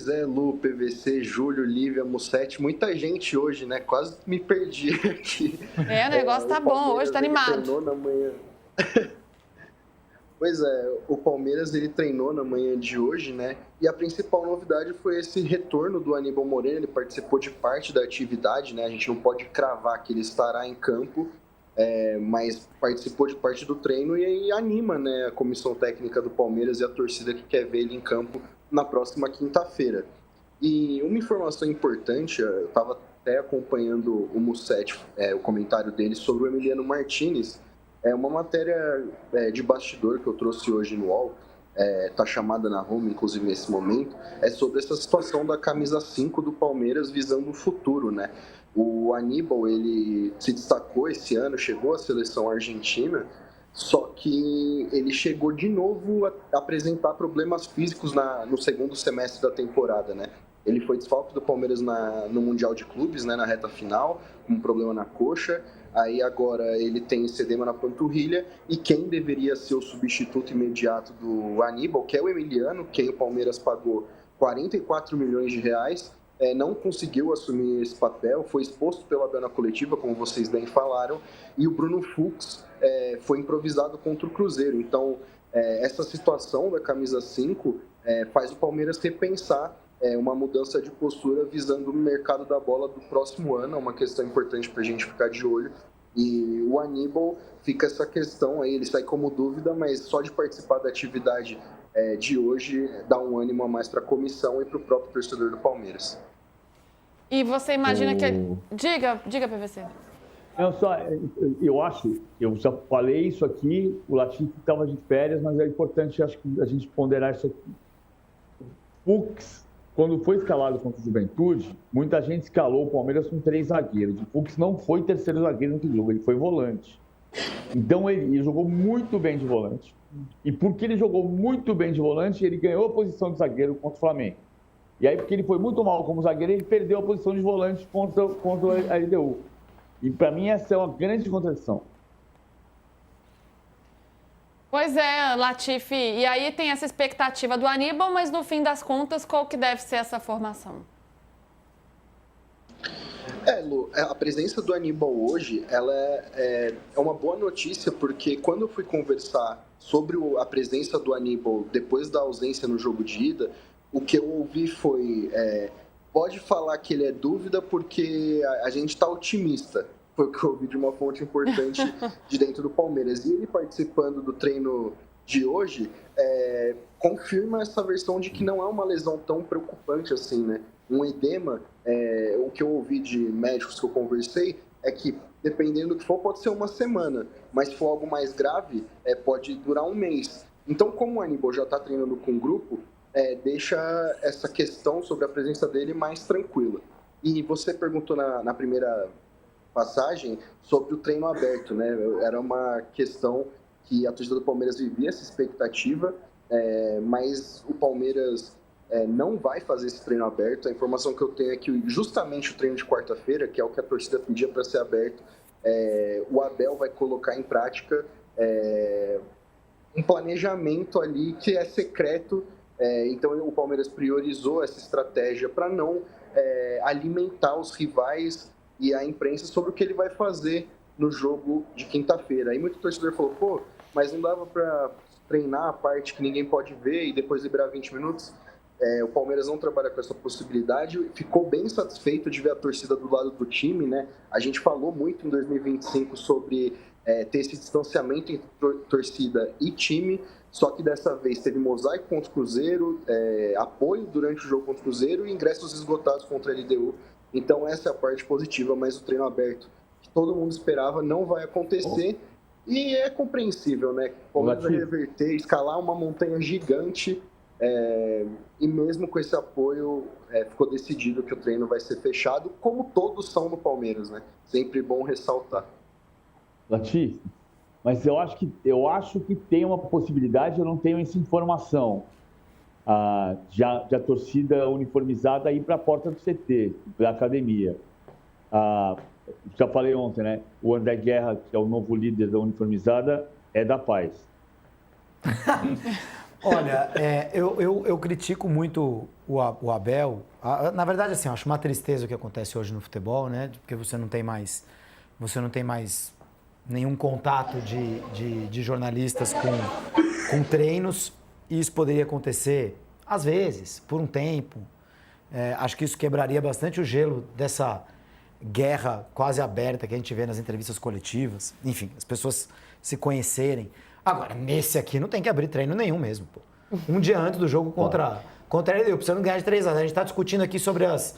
Pois é, Lu, PVC, Júlio, Lívia, Mussete, muita gente hoje, né? Quase me perdi aqui. O negócio tá bom, hoje tá animado. Treinou na manhã. Pois é, o Palmeiras ele treinou na manhã de hoje, né? E a principal novidade foi esse retorno do Aníbal Moreno. Ele participou de parte da atividade, né? A gente não pode cravar que ele estará em campo, mas participou de parte do treino e anima, né, a comissão técnica do Palmeiras e a torcida que quer ver ele em campo na próxima quinta-feira. E uma informação importante, eu estava até acompanhando o Mussete, o comentário dele sobre o Emiliano Martinez. É uma matéria de bastidor que eu trouxe hoje no UOL, tá chamada na Home, inclusive nesse momento, é sobre essa situação da camisa 5 do Palmeiras visando o futuro, né? O Aníbal, ele se destacou esse ano, chegou à seleção argentina, só que ele chegou de novo a apresentar problemas físicos no segundo semestre da temporada, né? Ele foi desfalque do Palmeiras no Mundial de Clubes, né, na reta final, com um problema na coxa. Aí agora ele tem esse edema na panturrilha e quem deveria ser o substituto imediato do Aníbal, que é o Emiliano, quem o Palmeiras pagou 44 milhões de reais, não conseguiu assumir esse papel, foi exposto pela Abel na coletiva, como vocês bem falaram, e o Bruno Fux foi improvisado contra o Cruzeiro. Então, essa situação da camisa 5 faz o Palmeiras repensar uma mudança de postura visando o mercado da bola do próximo ano, é uma questão importante para a gente ficar de olho. E o Aníbal fica essa questão aí, ele sai como dúvida, mas só de participar da atividade de hoje dá um ânimo a mais para a comissão e para o próprio torcedor do Palmeiras. E você imagina que... Diga, PVC. Eu acho, eu já falei isso aqui, o Latifi estava de férias, mas é importante, acho que a gente ponderar isso aqui. Fux, quando foi escalado contra o Juventude, muita gente escalou o Palmeiras com 3 zagueiros. O Fux não foi terceiro zagueiro no jogo, ele foi volante. Então ele jogou muito bem de volante. E porque ele jogou muito bem de volante, ele ganhou a posição de zagueiro contra o Flamengo. E aí, porque ele foi muito mal como zagueiro, ele perdeu a posição de volante contra a LDU. E para mim essa é uma grande contradição. Pois é, Latifi. E aí tem essa expectativa do Aníbal, mas no fim das contas, qual que deve ser essa formação? Lu, a presença do Aníbal hoje, ela é uma boa notícia, porque quando eu fui conversar sobre a presença do Aníbal depois da ausência no jogo de ida, o que eu ouvi foi, pode falar que ele é dúvida porque a gente está otimista. Foi o que eu ouvi de uma fonte importante de dentro do Palmeiras. E ele participando do treino de hoje, confirma essa versão de que não é uma lesão tão preocupante assim, né? Um edema, o que eu ouvi de médicos que eu conversei, é que dependendo do que for, pode ser uma semana, mas se for algo mais grave, pode durar um mês. Então, como o Aníbal já está treinando com o grupo, deixa essa questão sobre a presença dele mais tranquila. E você perguntou na primeira passagem sobre o treino aberto, né? Era uma questão que a torcida do Palmeiras vivia essa expectativa, mas o Palmeiras não vai fazer esse treino aberto. A informação que eu tenho é que justamente o treino de quarta-feira, que é o que a torcida pedia para ser aberto, o Abel vai colocar em prática um planejamento ali que é secreto. Então o Palmeiras priorizou essa estratégia para não alimentar os rivais e a imprensa sobre o que ele vai fazer no jogo de quinta-feira. Aí muito torcedor falou, mas não dava para treinar a parte que ninguém pode ver e depois liberar 20 minutos? O Palmeiras não trabalha com essa possibilidade, ficou bem satisfeito de ver a torcida do lado do time, né? A gente falou muito em 2025 sobre ter esse distanciamento entre torcida e time, só que dessa vez teve mosaico contra o Cruzeiro, apoio durante o jogo contra o Cruzeiro e ingressos esgotados contra a LDU. Então essa é a parte positiva, mas o treino aberto que todo mundo esperava não vai acontecer. E é compreensível, né? O Palmeiras vai reverter, escalar uma montanha gigante, e mesmo com esse apoio, ficou decidido que o treino vai ser fechado, como todos são no Palmeiras, né? Sempre bom ressaltar. Latifi, mas eu acho que tem uma possibilidade, eu não tenho essa informação. Já a torcida uniformizada ir para a porta do CT, da academia. Já falei ontem, né? O André Guerra, que é o novo líder da uniformizada, é da Paz. Olha, eu critico muito o Abel. Na verdade, assim, eu acho uma tristeza o que acontece hoje no futebol, né? Porque você não tem mais nenhum contato de jornalistas com treinos. E isso poderia acontecer, às vezes, por um tempo. Acho que isso quebraria bastante o gelo dessa guerra quase aberta que a gente vê nas entrevistas coletivas. Enfim, as pessoas se conhecerem. Agora, nesse aqui não tem que abrir treino nenhum mesmo, pô. Um dia antes do jogo contra a LDU, precisando ganhar de 3-0. A gente está discutindo aqui sobre as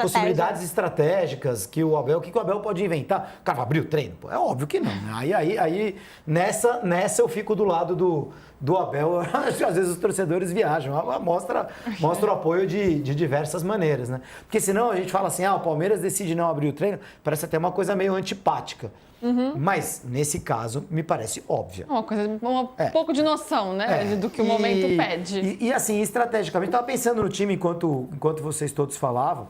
possibilidades estratégicas que o Abel pode inventar. O cara vai abrir o treino? Pô, é óbvio que não. Né? Aí nessa eu fico do lado do Abel. Às vezes os torcedores viajam. Mostra o apoio de diversas maneiras, né? Porque senão a gente fala assim, o Palmeiras decide não abrir o treino, parece até uma coisa meio antipática. Uhum. Mas, nesse caso, me parece óbvia. Um pouco de noção, né? Do que o momento pede. E assim, estrategicamente, estava pensando no time enquanto vocês todos falavam.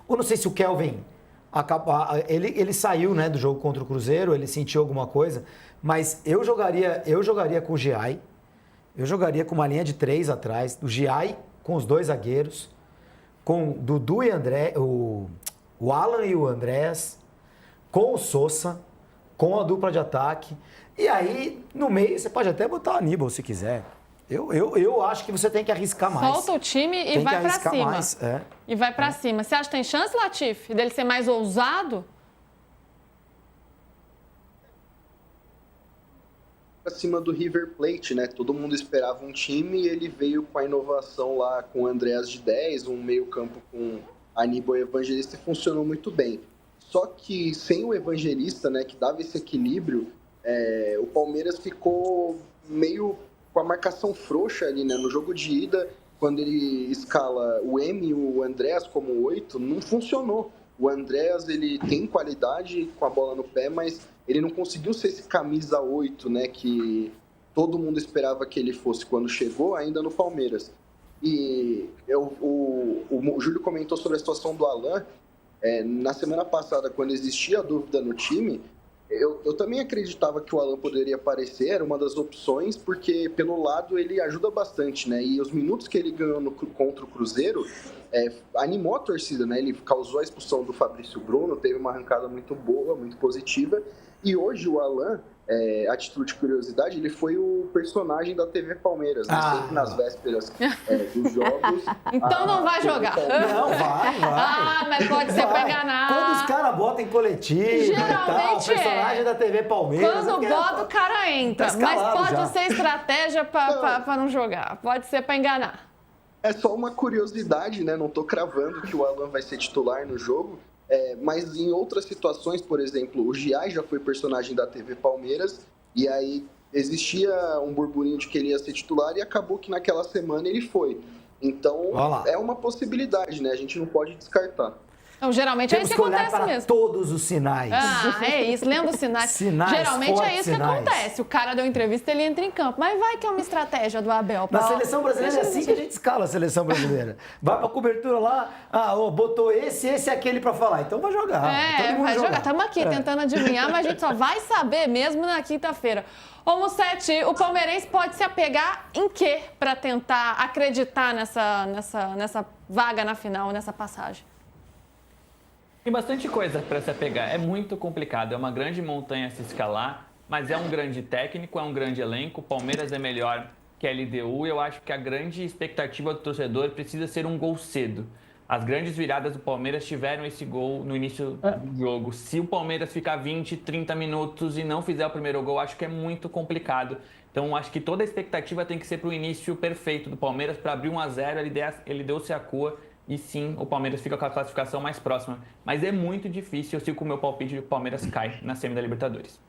Eu não sei se o Kelvin ele saiu, né, do jogo contra o Cruzeiro, ele sentiu alguma coisa, mas eu jogaria com o Giai, eu jogaria com uma linha de 3 atrás, o Giai com os 2 zagueiros, com Dudu e André, o Alan e o Andrés, com o Sousa, com a dupla de ataque. E aí, no meio, você pode até botar o Aníbal se quiser. Eu acho que você tem que arriscar mais. Solta o time e vai pra cima. Mais, E vai pra cima. Você acha que tem chance, Latif, dele ser mais ousado? Acima do River Plate, né? Todo mundo esperava um time e ele veio com a inovação lá com o Andrés de 10, um meio campo com Aníbal e Evangelista e funcionou muito bem. Só que sem o Evangelista, né, que dava esse equilíbrio, o Palmeiras ficou meio com a marcação frouxa ali, né? No jogo de ida, quando ele escala o M e o Andrés como 8, não funcionou. O Andrés, ele tem qualidade com a bola no pé, mas ele não conseguiu ser esse camisa 8, né, que todo mundo esperava que ele fosse quando chegou ainda no Palmeiras. E o Júlio comentou sobre a situação do Alan. Na semana passada, quando existia a dúvida no time, eu também acreditava que o Alan poderia aparecer, era uma das opções, porque pelo lado ele ajuda bastante, né? E os minutos que ele ganhou contra o Cruzeiro animou a torcida, né? Ele causou a expulsão do Fabrício Bruno, teve uma arrancada muito boa, muito positiva. E hoje o Alan, a título de curiosidade, ele foi o personagem da TV Palmeiras, né? Sempre nas vésperas dos jogos. Então não vai jogar. Não, vai. Mas pode ser pra enganar. Quando os caras botam em coletivo geralmente o personagem da TV Palmeiras... Quando bota, o cara entra. Mas pode já ser estratégia pra não jogar. Pode ser pra enganar. É só uma curiosidade, né? Não tô cravando que o Alan vai ser titular no jogo. Mas em outras situações, por exemplo, o Giai já foi personagem da TV Palmeiras e aí existia um burburinho de que ele ia ser titular e acabou que naquela semana ele foi. Então, é uma possibilidade, né? A gente não pode descartar. Então, geralmente Temos é isso que acontece para mesmo. Todos os sinais. É isso, lembra os sinais? Geralmente é isso que acontece. O cara deu entrevista, ele entra em campo. Mas vai que é uma estratégia do Abel. Na seleção brasileira é assim que a gente escala a seleção brasileira. Vai pra cobertura lá, botou esse e aquele pra falar. Então vai jogar. Vai jogar. Estamos aqui tentando adivinhar, mas a gente só vai saber mesmo na quinta-feira. Ô, Musetti, o palmeirense pode se apegar em quê pra tentar acreditar nessa vaga na final, nessa passagem? Tem bastante coisa para se apegar. É muito complicado, é uma grande montanha a se escalar, mas é um grande técnico, é um grande elenco. O Palmeiras é melhor que a LDU e eu acho que a grande expectativa do torcedor precisa ser um gol cedo. As grandes viradas do Palmeiras tiveram esse gol no início do jogo. Se o Palmeiras ficar 20, 30 minutos e não fizer o primeiro gol, acho que é muito complicado. Então, acho que toda a expectativa tem que ser para o início perfeito do Palmeiras, para abrir 1-0, ele deu-se a cua. E sim, o Palmeiras fica com a classificação mais próxima. Mas é muito difícil, eu sigo com o meu palpite de que o Palmeiras cai na semi da Libertadores.